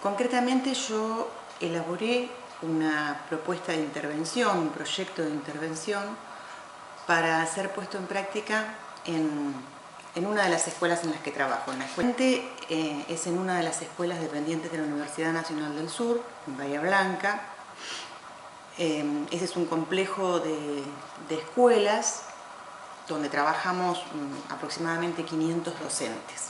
Concretamente yo elaboré una propuesta de intervención, un proyecto de intervención para ser puesto en práctica en una de las escuelas en las que trabajo. Es en una de las escuelas dependientes de la Universidad Nacional del Sur, en Bahía Blanca. Ese es un complejo de escuelas donde trabajamos aproximadamente 500 docentes.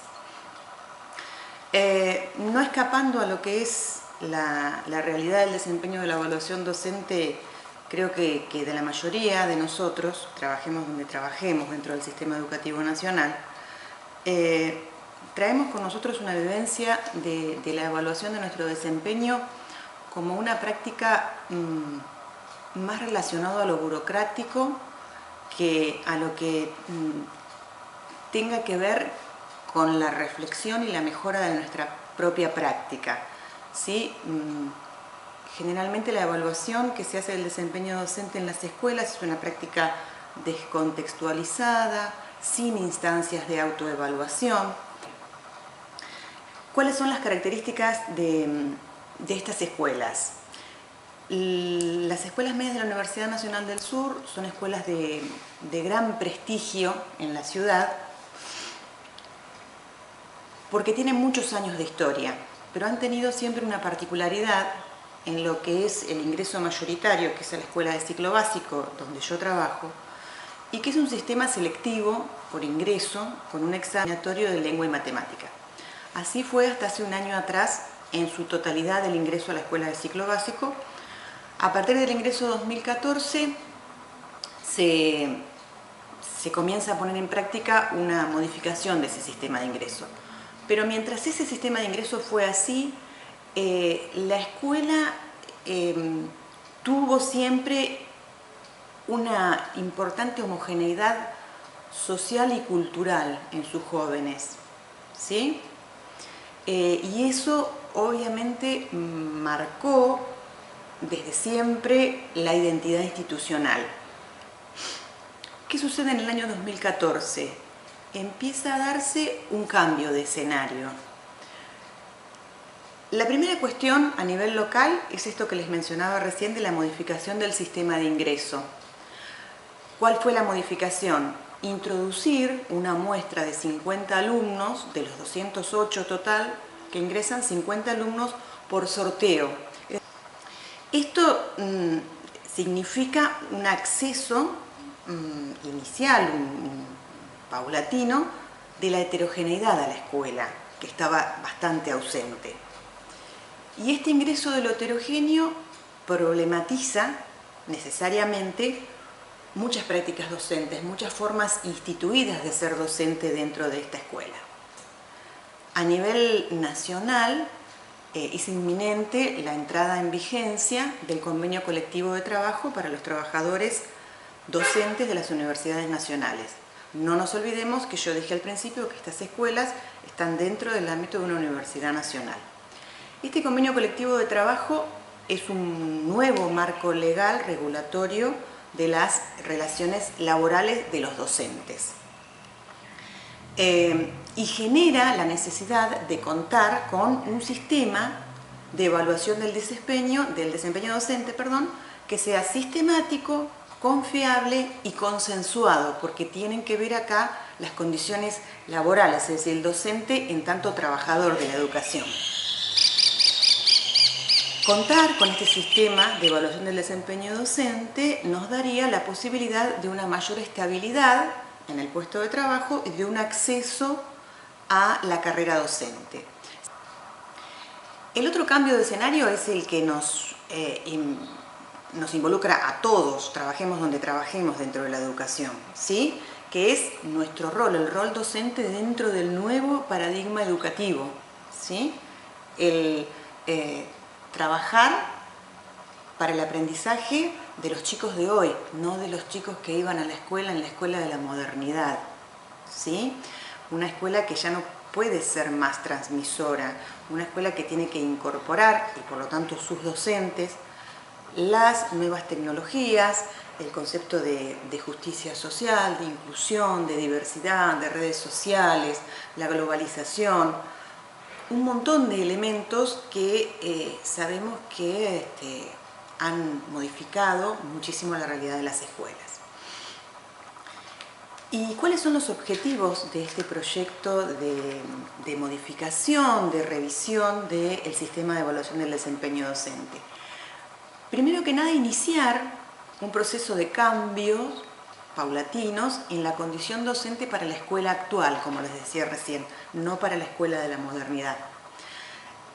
No escapando a lo que es la realidad del desempeño de la evaluación docente, creo que de la mayoría de nosotros, trabajemos donde trabajemos dentro del sistema educativo nacional, traemos con nosotros una vivencia de la evaluación de nuestro desempeño como una práctica más relacionada a lo burocrático que a lo que tenga que ver con la reflexión y la mejora de nuestra propia práctica, ¿sí? Generalmente la evaluación que se hace del desempeño docente en las escuelas es una práctica descontextualizada, sin instancias de autoevaluación. ¿Cuáles son las características de estas escuelas? Las escuelas medias de la Universidad Nacional del Sur son escuelas de gran prestigio en la ciudad, porque tienen muchos años de historia, pero han tenido siempre una particularidad en lo que es el ingreso mayoritario, que es a la escuela de ciclo básico, donde yo trabajo, y que es un sistema selectivo por ingreso con un examinatorio de lengua y matemática. Así fue hasta hace un año atrás en su totalidad del ingreso a la escuela de ciclo básico. A partir del ingreso 2014 se comienza a poner en práctica una modificación de ese sistema de ingreso. Pero mientras ese sistema de ingreso fue así, la escuela tuvo siempre una importante homogeneidad social y cultural en sus jóvenes, ¿sí? Y eso obviamente marcó desde siempre la identidad institucional. ¿Qué sucede en el año 2014? Empieza a darse un cambio de escenario. La primera cuestión a nivel local es esto que les mencionaba recién de la modificación del sistema de ingreso. ¿Cuál fue la modificación? Introducir una muestra de 50 alumnos, de los 208 total que ingresan, 50 alumnos por sorteo. Esto significa un acceso inicial, paulatino, de la heterogeneidad a la escuela, que estaba bastante ausente. Y este ingreso de lo heterogéneo problematiza necesariamente muchas prácticas docentes, muchas formas instituidas de ser docente dentro de esta escuela. A nivel nacional es inminente la entrada en vigencia del convenio colectivo de trabajo para los trabajadores docentes de las universidades nacionales. No nos olvidemos que yo dije al principio que estas escuelas están dentro del ámbito de una universidad nacional. Este convenio colectivo de trabajo es un nuevo marco legal regulatorio de las relaciones laborales de los docentes. Y genera la necesidad de contar con un sistema de evaluación del desempeño docente, que sea sistemático, confiable y consensuado, porque tienen que ver acá las condiciones laborales, es decir, el docente en tanto trabajador de la educación. Contar con este sistema de evaluación del desempeño docente nos daría la posibilidad de una mayor estabilidad en el puesto de trabajo y de un acceso a la carrera docente. El otro cambio de escenario es el que nos involucra a todos, trabajemos donde trabajemos dentro de la educación, ¿sí? Que es nuestro rol, el rol docente dentro del nuevo paradigma educativo, ¿sí? Trabajar para el aprendizaje de los chicos de hoy, no de los chicos que iban a la escuela en la escuela de la modernidad, ¿sí? Una escuela que ya no puede ser más transmisora, una escuela que tiene que incorporar, y por lo tanto sus docentes, las nuevas tecnologías, el concepto de justicia social, de inclusión, de diversidad, de redes sociales, la globalización, un montón de elementos que sabemos que han modificado muchísimo la realidad de las escuelas. ¿Y cuáles son los objetivos de este proyecto de modificación, de revisión del sistema de evaluación del desempeño docente? Primero que nada, iniciar un proceso de cambios paulatinos en la condición docente para la escuela actual, como les decía recién, no para la escuela de la modernidad.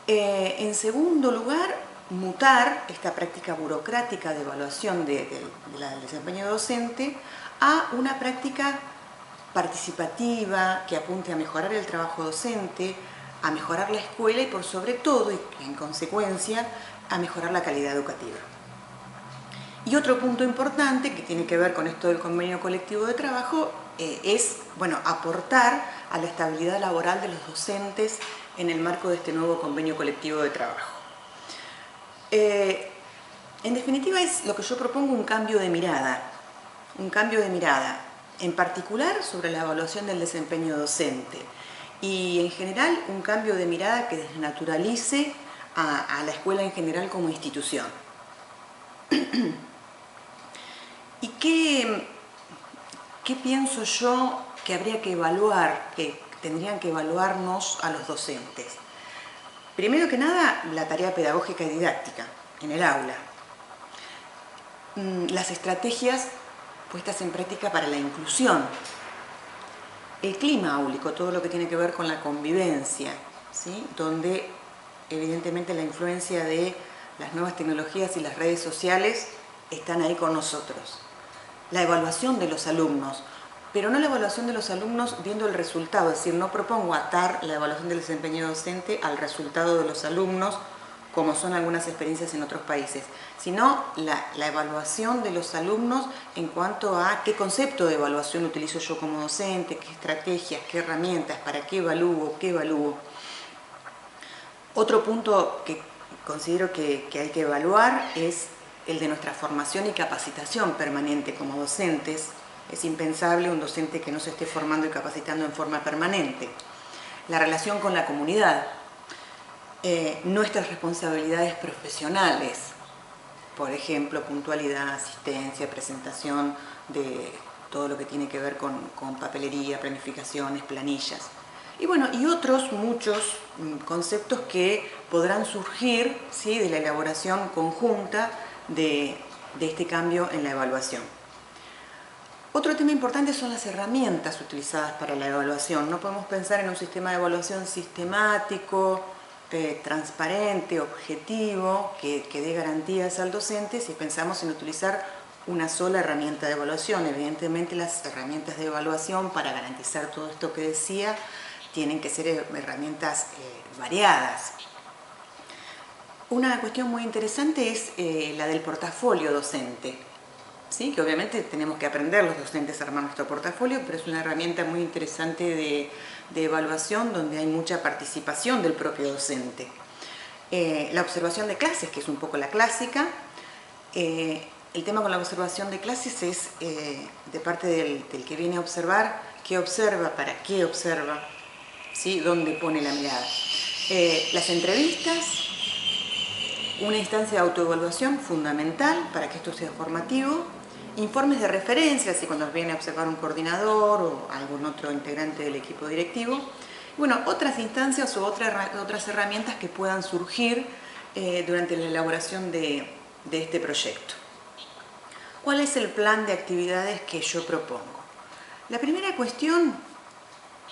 En segundo lugar, mutar esta práctica burocrática de evaluación del desempeño docente a una práctica participativa que apunte a mejorar el trabajo docente, a mejorar la escuela y por sobre todo, y en consecuencia, a mejorar la calidad educativa. Y otro punto importante que tiene que ver con esto del convenio colectivo de trabajo es, bueno, aportar a la estabilidad laboral de los docentes en el marco de este nuevo convenio colectivo de trabajo. En definitiva, es lo que yo propongo, un cambio de mirada, en particular sobre la evaluación del desempeño docente y en general un cambio de mirada que desnaturalice a la escuela en general como institución. ¿Y qué pienso yo que habría que evaluar, que tendrían que evaluarnos a los docentes? Primero que nada, la tarea pedagógica y didáctica en el aula. Las estrategias puestas en práctica para la inclusión. El clima áulico, todo lo que tiene que ver con la convivencia, ¿sí? Donde evidentemente la influencia de las nuevas tecnologías y las redes sociales están ahí con nosotros. La evaluación de los alumnos, pero no la evaluación de los alumnos viendo el resultado, es decir, no propongo atar la evaluación del desempeño docente al resultado de los alumnos, como son algunas experiencias en otros países, sino la evaluación de los alumnos en cuanto a qué concepto de evaluación utilizo yo como docente, qué estrategias, qué herramientas, para qué evalúo. Otro punto que considero que hay que evaluar es el de nuestra formación y capacitación permanente como docentes. Es impensable un docente que no se esté formando y capacitando en forma permanente. La relación con la comunidad, nuestras responsabilidades profesionales, por ejemplo, puntualidad, asistencia, presentación de todo lo que tiene que ver con papelería, planificaciones, planillas. Y bueno, y otros muchos conceptos que podrán surgir, ¿sí?, de la elaboración conjunta de este cambio en la evaluación. Otro tema importante son las herramientas utilizadas para la evaluación. No podemos pensar en un sistema de evaluación sistemático, transparente, objetivo, que dé garantías al docente si pensamos en utilizar una sola herramienta de evaluación. Evidentemente las herramientas de evaluación para garantizar todo esto que decía tienen que ser herramientas variadas. Una cuestión muy interesante es la del portafolio docente, ¿sí? Que obviamente tenemos que aprender los docentes a armar nuestro portafolio, pero es una herramienta muy interesante de evaluación donde hay mucha participación del propio docente. La observación de clases, que es un poco la clásica. El tema con la observación de clases es de parte del que viene a observar, qué observa, para qué observa, ¿sí?, dónde pone la mirada. Las entrevistas, una instancia de autoevaluación fundamental para que esto sea formativo. Informes de referencia, si cuando viene a observar un coordinador o algún otro integrante del equipo directivo. Bueno, otras instancias o otras herramientas que puedan surgir durante la elaboración de este proyecto. ¿Cuál es el plan de actividades que yo propongo? La primera cuestión,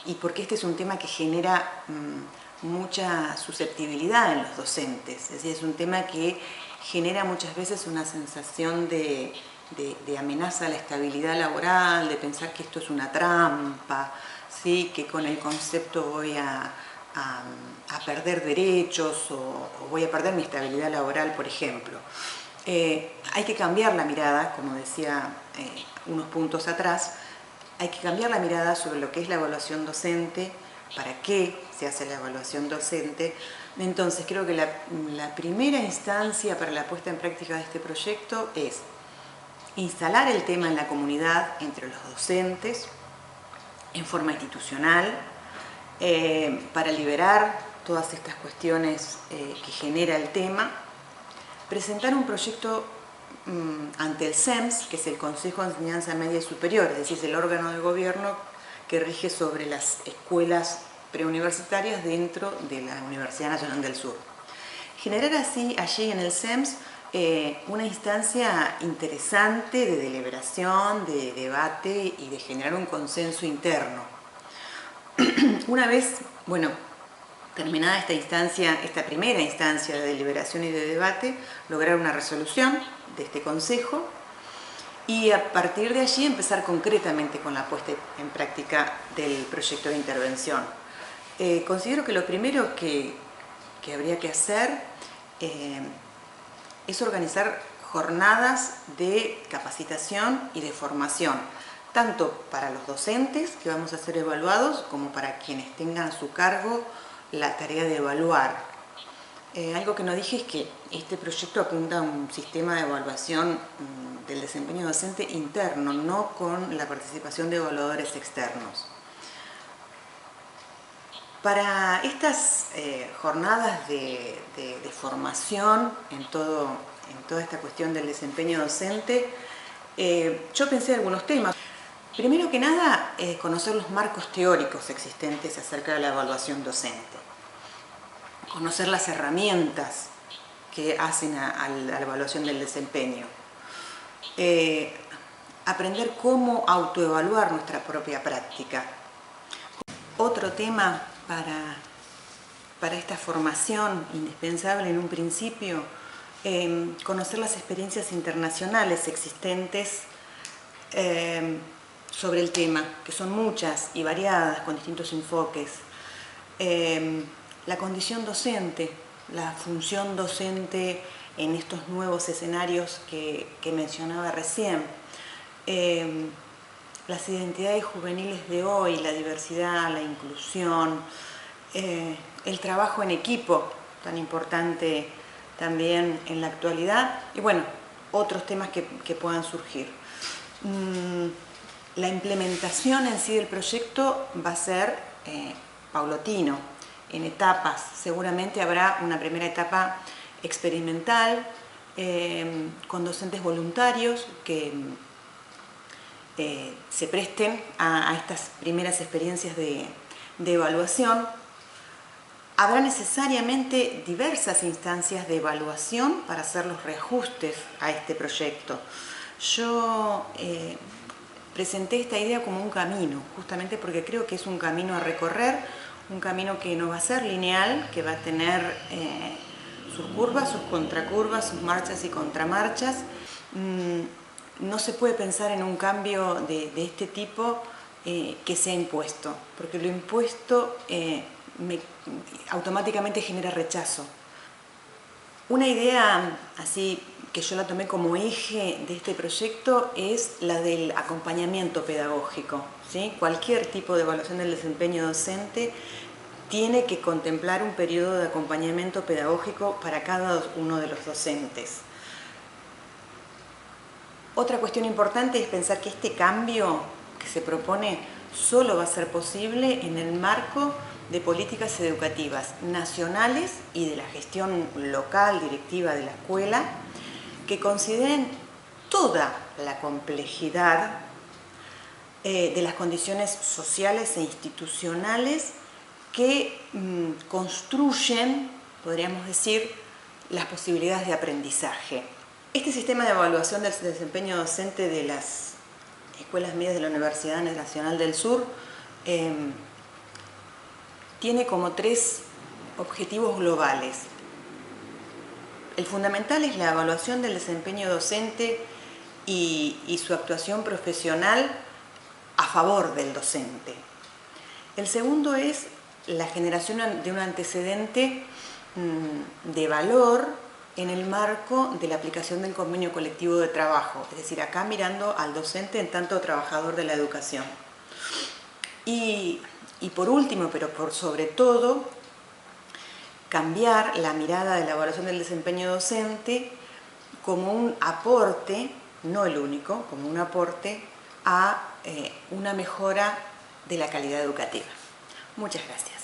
y porque este es un tema que genera mucha susceptibilidad en los docentes, es decir, es un tema que genera muchas veces una sensación de amenaza a la estabilidad laboral, de pensar que esto es una trampa, ¿sí?, que con el concepto voy a perder derechos o voy a perder mi estabilidad laboral, por ejemplo. Hay que cambiar la mirada, como decía unos puntos atrás, hay que cambiar la mirada sobre lo que es la evaluación docente, para qué se hace la evaluación docente. Entonces creo que la primera instancia para la puesta en práctica de este proyecto es instalar el tema en la comunidad entre los docentes, en forma institucional, para liberar todas estas cuestiones que genera el tema, presentar un proyecto ante el CEMS, que es el Consejo de Enseñanza Media y Superior, es decir, el órgano de gobierno que rige sobre las escuelas preuniversitarias dentro de la Universidad Nacional del Sur. Generar así allí en el CEMS una instancia interesante de deliberación, de debate y de generar un consenso interno. Una vez, terminada esta instancia, esta primera instancia de deliberación y de debate, lograr una resolución de este consejo y a partir de allí empezar concretamente con la puesta en práctica del proyecto de intervención. Considero que lo primero que habría que hacer es organizar jornadas de capacitación y de formación, tanto para los docentes que vamos a ser evaluados como para quienes tengan a su cargo la tarea de evaluar. Algo que no dije es que este proyecto apunta a un sistema de evaluación del desempeño docente interno, no con la participación de evaluadores externos. Para estas jornadas de formación en toda esta cuestión del desempeño docente, yo pensé algunos temas. Primero que nada, conocer los marcos teóricos existentes acerca de la evaluación docente. Conocer las herramientas que hacen a la evaluación del desempeño. Aprender cómo autoevaluar nuestra propia práctica. Otro tema para esta formación indispensable en un principio, conocer las experiencias internacionales existentes sobre el tema, que son muchas y variadas, con distintos enfoques. La condición docente, la función docente en estos nuevos escenarios que mencionaba recién, las identidades juveniles de hoy, la diversidad, la inclusión, el trabajo en equipo, tan importante también en la actualidad, y otros temas que puedan surgir. La implementación en sí del proyecto va a ser paulatino, en etapas. Seguramente habrá una primera etapa experimental con docentes voluntarios que se presten a estas primeras experiencias de evaluación. Habrá necesariamente diversas instancias de evaluación para hacer los reajustes a este proyecto. Yo presenté esta idea como un camino, justamente porque creo que es un camino a recorrer, un camino que no va a ser lineal, que va a tener sus curvas, sus contracurvas, sus marchas y contramarchas. No se puede pensar en un cambio de este tipo que sea impuesto, porque lo impuesto automáticamente genera rechazo. Una idea así que yo la tomé como eje de este proyecto es la del acompañamiento pedagógico, ¿sí? Cualquier tipo de evaluación del desempeño docente tiene que contemplar un periodo de acompañamiento pedagógico para cada uno de los docentes. Otra cuestión importante es pensar que este cambio que se propone solo va a ser posible en el marco de políticas educativas nacionales y de la gestión local, directiva de la escuela, que consideren toda la complejidad de las condiciones sociales e institucionales que construyen, podríamos decir, las posibilidades de aprendizaje. Este sistema de evaluación del desempeño docente de las escuelas medias de la Universidad Nacional del Sur tiene como 3 objetivos globales. El fundamental es la evaluación del desempeño docente y su actuación profesional a favor del docente. El segundo es la generación de un antecedente de valor en el marco de la aplicación del convenio colectivo de trabajo, es decir, acá mirando al docente en tanto trabajador de la educación. Y por último, pero por sobre todo, cambiar la mirada de la evaluación del desempeño docente como un aporte, no el único, como un aporte a una mejora de la calidad educativa. Muchas gracias.